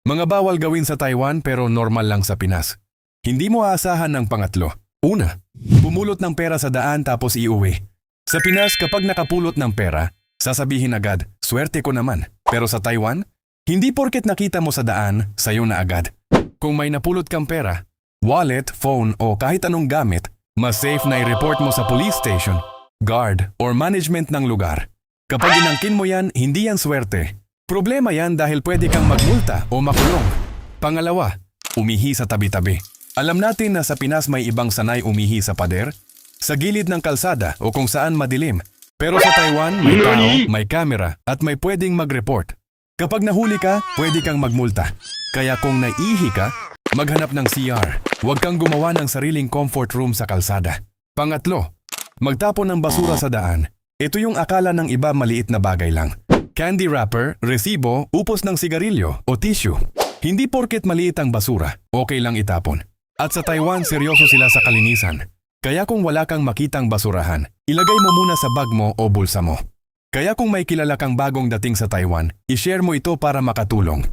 Mga bawal gawin sa Taiwan pero normal lang sa Pinas. Hindi mo aasahan ng pangatlo. Una, pumulot ng pera sa daan tapos iuwi. Sa Pinas kapag nakapulot ng pera, sasabihin agad, swerte ko naman. Pero sa Taiwan, hindi porket nakita mo sa daan, sayo na agad. Kung may napulot kang pera, wallet, phone o kahit anong gamit, mas safe na i-report mo sa police station, guard or management ng lugar. Kapag inangkin mo yan, hindi yan swerte. Problema yan dahil pwede kang magmulta o makulong. Pangalawa, umihi sa tabi-tabi. Alam natin na sa Pinas may ibang sanay umihi sa pader, sa gilid ng kalsada o kung saan madilim. Pero sa Taiwan, may tao, may camera at may pwedeng mag-report. Kapag nahuli ka, pwede kang magmulta. Kaya kung naihi ka, maghanap ng CR. Huwag kang gumawa ng sariling comfort room sa kalsada. Pangatlo, magtapon ng basura sa daan. Ito yung akala ng iba maliit na bagay lang. Candy wrapper, resibo, upos ng sigarilyo o tissue. Hindi porket maliit ang basura, okay lang itapon. At sa Taiwan, seryoso sila sa kalinisan. Kaya kung wala kang makitang basurahan, ilagay mo muna sa bag mo o bulsa mo. Kaya kung may kilala kang bagong dating sa Taiwan, i-share mo ito para makatulong.